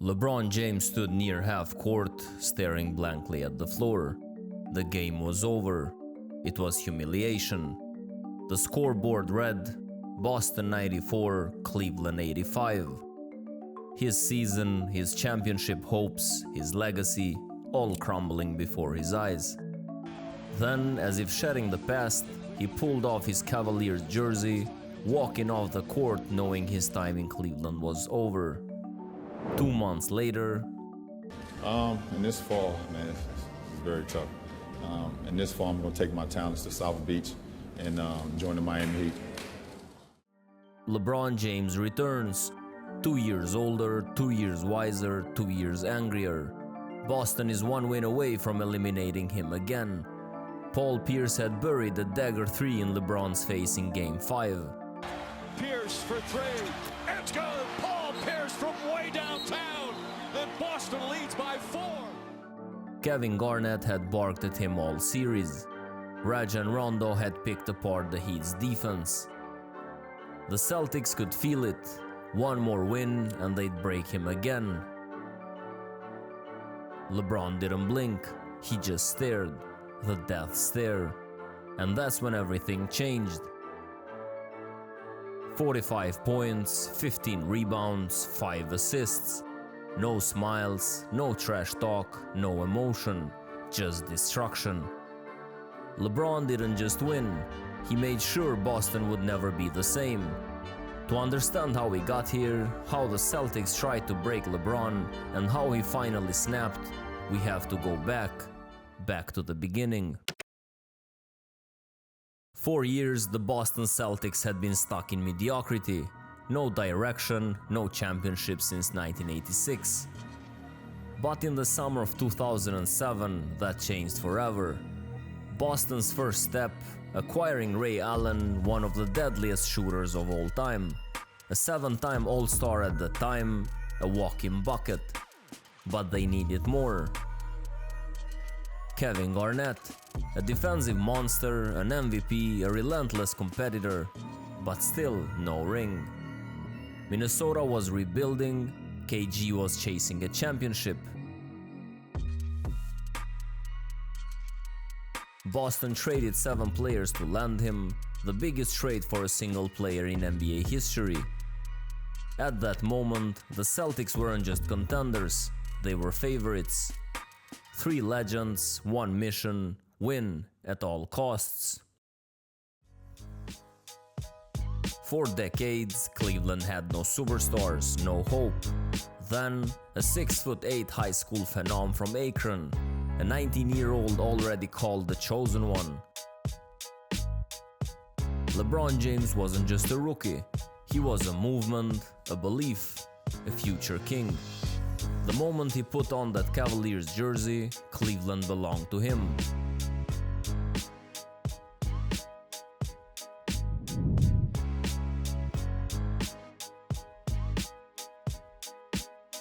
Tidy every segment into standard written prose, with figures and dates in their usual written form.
LeBron James stood near half court, staring blankly at the floor. The game was over. It was humiliation. The scoreboard read, Boston 94, Cleveland 85. His season, his championship hopes, his legacy, all crumbling before his eyes. Then, as if shedding the past, he pulled off his Cavaliers jersey, walking off the court knowing his time in Cleveland was over. 2 months later, in this fall, man, it's very tough. In this fall, I'm going to take my talents to South Beach and join the Miami Heat. LeBron James returns. 2 years older, 2 years wiser, 2 years angrier. Boston is 1 win away from eliminating him again. Paul Pierce had buried a dagger 3 in LeBron's face in Game 5. Pierce for 3. It's good. Paul Pierce from way downtown. Then Boston leads by 4. Kevin Garnett had barked at him all series. Rajon Rondo had picked apart the Heat's defense. The Celtics could feel it. 1 more win and they'd break him again. LeBron didn't blink. He just stared. The death stare. And that's when everything changed. 45 points, 15 rebounds, 5 assists. No smiles, no trash talk, no emotion, just destruction. LeBron didn't just win, he made sure Boston would never be the same. To understand how we got here, how the Celtics tried to break LeBron, and how he finally snapped, we have to go back to the beginning. 4 years, the Boston Celtics had been stuck in mediocrity. No direction, no championship since 1986. But in the summer of 2007, that changed forever. Boston's first step, acquiring Ray Allen, one of the deadliest shooters of all time. A 7-time All-Star at the time, a walk-in bucket. But they needed more. Kevin Garnett, a defensive monster, an MVP, a relentless competitor, but still no ring. Minnesota was rebuilding, KG was chasing a championship. Boston traded 7 players to land him, the biggest trade for a single player in NBA history. At that moment, the Celtics weren't just contenders, they were favorites. 3 legends, 1 mission, win at all costs. For decades, Cleveland had no superstars, no hope. Then, a 6'8" high school phenom from Akron, a 19-year-old already called the chosen one. LeBron James wasn't just a rookie, he was a movement, a belief, a future king. The moment he put on that Cavaliers jersey, Cleveland belonged to him.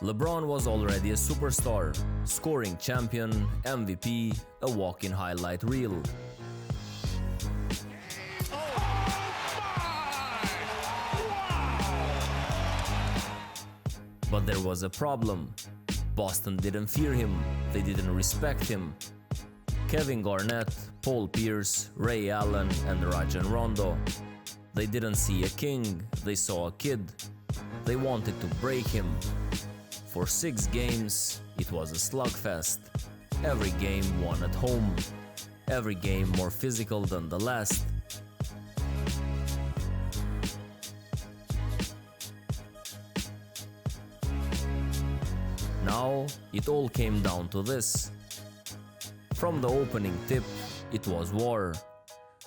LeBron was already a superstar, scoring champion, MVP, a walk-in highlight reel. But there was a problem. Boston didn't fear him, they didn't respect him. Kevin Garnett, Paul Pierce, Ray Allen and Rajon Rondo. They didn't see a king, they saw a kid. They wanted to break him. For 6 games, it was a slugfest. Every game won at home. Every game more physical than the last. Now, it all came down to this. From the opening tip, it was war.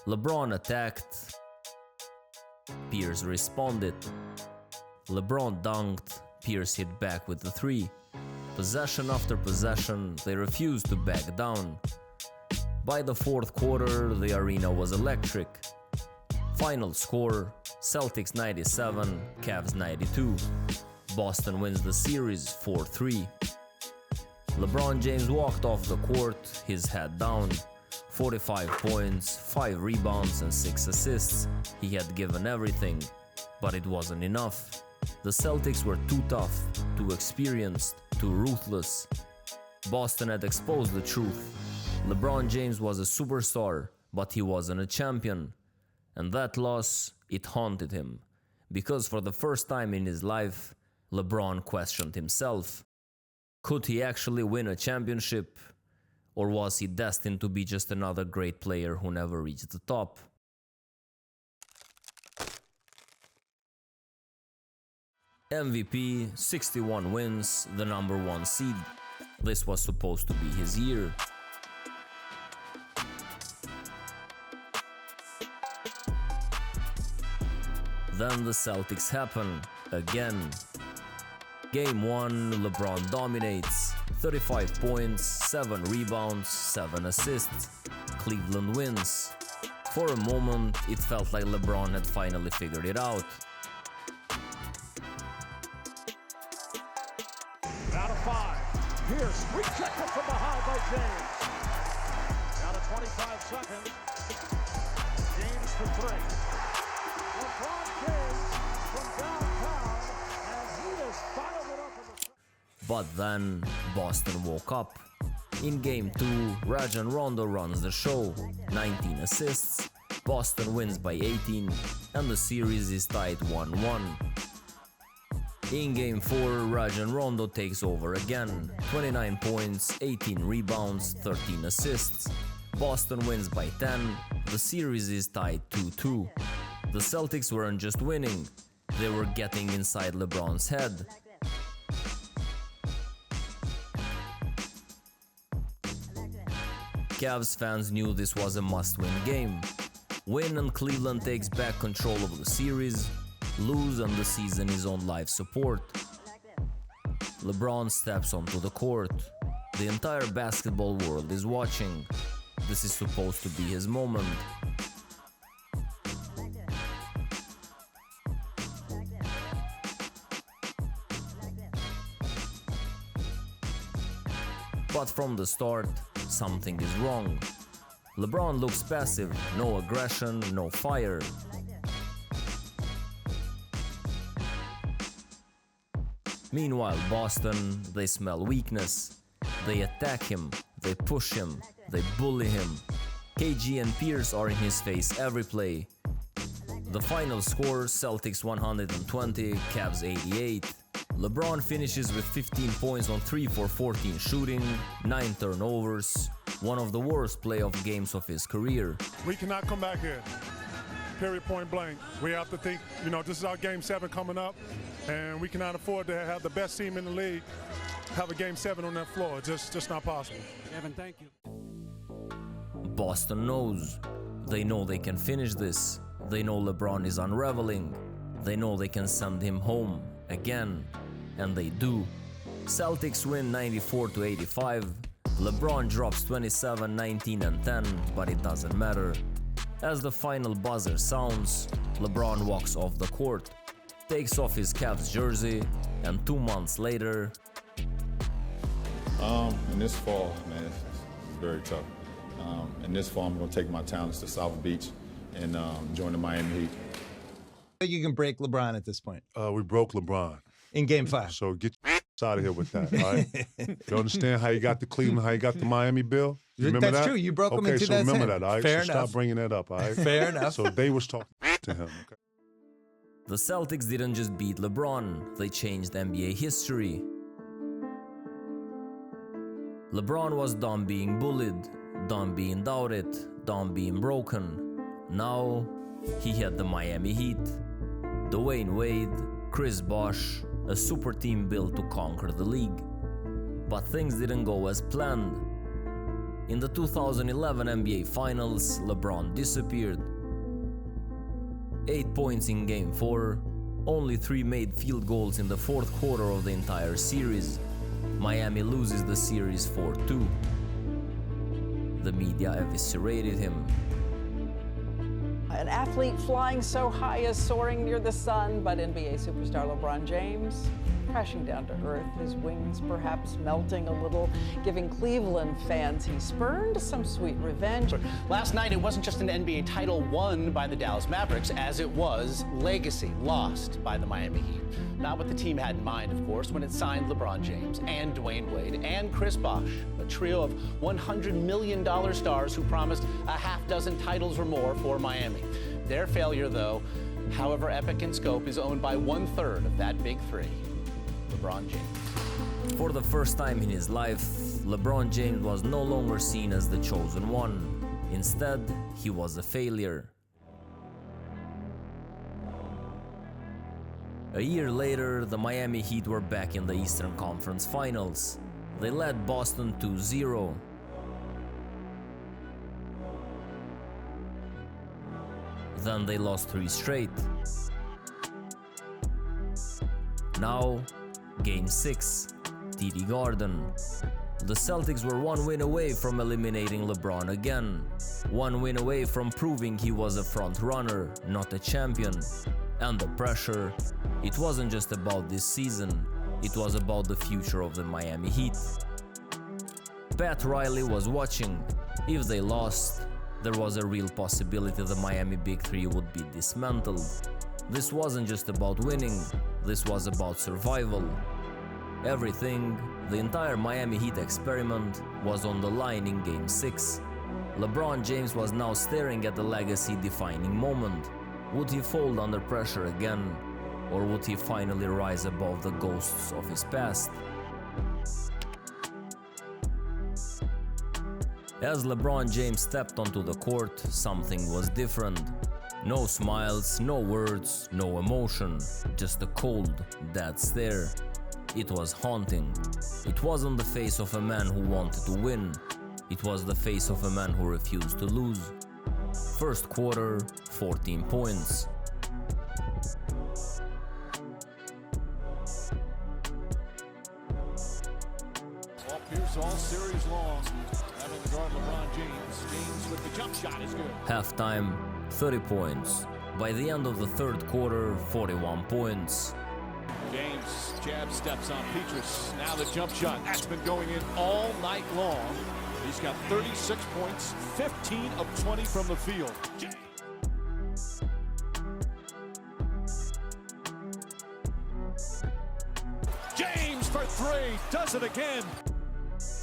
LeBron attacked. Pierce responded. LeBron dunked. Pierce hit back with the 3. Possession after possession, they refused to back down. By the 4th quarter, the arena was electric. Final score, Celtics 97, Cavs 92. Boston wins the series 4-3. LeBron James walked off the court, his head down. 45 points, 5 rebounds and 6 assists. He had given everything, but it wasn't enough. The Celtics were too tough, too experienced, too ruthless. Boston had exposed the truth. LeBron James was a superstar, but he wasn't a champion. And that loss, it haunted him. Because for the first time in his life, LeBron questioned himself. Could he actually win a championship? Or was he destined to be just another great player who never reached the top? MVP, 61 wins, the #1 seed. This was supposed to be his year. Then the Celtics happen, again. Game 1, LeBron dominates. 35 points, 7 rebounds, 7 assists. Cleveland wins. For a moment, it felt like LeBron had finally figured it out. Out of 5. Pierce rejected from behind by James. Down to 25 seconds. James for 3. LeBron James from downtown, and he has dialed it up in the... But then, Boston woke up. In Game 2, Rajon Rondo runs the show, 19 assists, Boston wins by 18, and the series is tied 1-1. In Game 4, Rajon Rondo takes over again, 29 points, 18 rebounds, 13 assists. Boston wins by 10, the series is tied 2-2. The Celtics weren't just winning, they were getting inside LeBron's head. Cavs fans knew this was a must-win game. Win and Cleveland takes back control of the series. Lose and the season is on life support. LeBron steps onto the court. The entire basketball world is watching. This is supposed to be his moment. But from the start, something is wrong. LeBron looks passive, no aggression, no fire. Meanwhile, Boston, they smell weakness. They attack him, they push him, they bully him. KG and Pierce are in his face every play. The final score, Celtics 120, Cavs 88. LeBron finishes with 15 points on 3 for 14 shooting, 9 turnovers, one of the worst playoff games of his career. We cannot come back here, period, point blank. We have to think, this is our Game 7 coming up, and we cannot afford to have the best team in the league have a Game 7 on that floor. Just not possible. Evan, thank you. Boston knows. They know they can finish this. They know LeBron is unraveling. They know they can send him home again. And they do. Celtics win 94-85. LeBron drops 27, 19 and 10, but it doesn't matter. As the final buzzer sounds, LeBron walks off the court, takes off his Cavs jersey, and 2 months later... In this fall, man, it's very tough. In this fall, I'm going to take my talents to South Beach and join the Miami Heat. You can break LeBron at this point. We broke LeBron. In Game 5. So get out of here with that, all right? You understand how you got the Cleveland, how you got the Miami bill? You remember That's that? true. You broke him in Okay, 2010. so remember that, all right? Fair so enough. Stop bringing that up, all right? Fair enough. So they was talking to him, okay? The Celtics didn't just beat LeBron, they changed NBA history. LeBron was done being bullied, done being doubted, done being broken. Now, he had the Miami Heat. Dwayne Wade, Chris Bosh, a super team built to conquer the league. But things didn't go as planned. In the 2011 NBA Finals, LeBron disappeared. 8 points in Game 4, only 3 made field goals in the fourth quarter of the entire series. Miami loses the series 4-2. The media eviscerated him. An athlete flying so high is soaring near the sun, but NBA superstar LeBron James crashing down to earth, his wings perhaps melting a little, giving Cleveland fans he spurned some sweet revenge. Last night, it wasn't just an NBA title won by the Dallas Mavericks, as it was legacy lost by the Miami Heat. Not what the team had in mind, of course, when it signed LeBron James and Dwayne Wade and Chris Bosh, a trio of $100 million stars who promised a half dozen titles or more for Miami. Their failure, though, however epic in scope, is owned by 1/3 of that big three, LeBron James. For the first time in his life, LeBron James was no longer seen as the chosen one. Instead, he was a failure. A year later, the Miami Heat were back in the Eastern Conference Finals. They led Boston 2-0. Then they lost 3 straight. Now, Game 6, TD Garden. The Celtics were 1 win away from eliminating LeBron again. 1 win away from proving he was a front runner, not a champion. And the pressure, it wasn't just about this season, it was about the future of the Miami Heat. Pat Riley was watching. If they lost, there was a real possibility the Miami Big Three would be dismantled. This wasn't just about winning, this was about survival. Everything, the entire Miami Heat experiment, was on the line in Game 6. LeBron James was now staring at the legacy-defining moment. Would he fold under pressure again, or would he finally rise above the ghosts of his past? As LeBron James stepped onto the court, something was different. No smiles, no words, no emotion, just a cold, dead stare. It was haunting. It wasn't the face of a man who wanted to win. It was the face of a man who refused to lose. First quarter, 14 points. Paul Pierce all series long, having to guard LeBron James. James with the jump shot is good. Halftime, 30 points. By the end of the third quarter, 41 points. James, jab steps on Petrus. Now the jump shot. That's been going in all night long. He's got 36 points, 15 of 20 from the field. James for 3, does it again.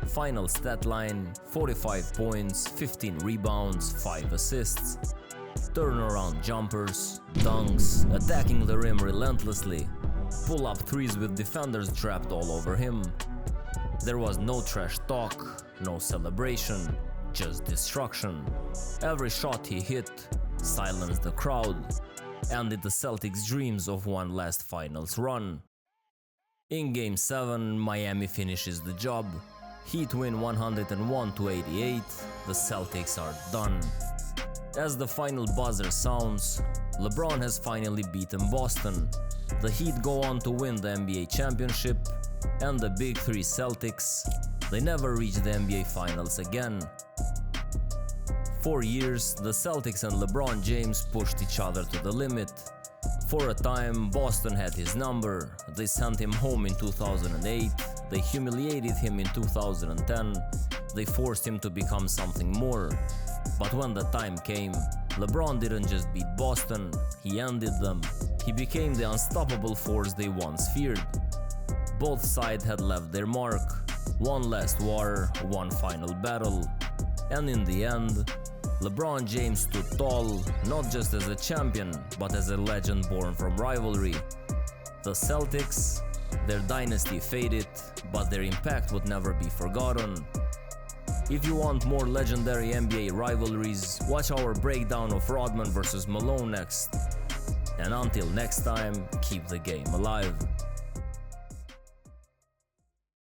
Final stat line, 45 points, 15 rebounds, 5 assists. Turnaround jumpers, dunks, attacking the rim relentlessly. Pull-up threes with defenders trapped all over him. There was no trash talk, no celebration, just destruction. Every shot he hit silenced the crowd, ended the Celtics' dreams of one last finals run. In Game 7, Miami finishes the job. Heat win 101-88, the Celtics are done. As the final buzzer sounds, LeBron has finally beaten Boston. The Heat go on to win the NBA championship, and the Big Three Celtics, they never reach the NBA Finals again. For years, the Celtics and LeBron James pushed each other to the limit. For a time, Boston had his number. They sent him home in 2008, they humiliated him in 2010, they forced him to become something more. But when the time came, LeBron didn't just beat Boston, he ended them. He became the unstoppable force they once feared. Both sides had left their mark. One last war, one final battle. And in the end, LeBron James stood tall, not just as a champion, but as a legend born from rivalry. The Celtics, their dynasty faded, but their impact would never be forgotten. If you want more legendary NBA rivalries, watch our breakdown of Rodman vs. Malone next. And until next time, keep the game alive.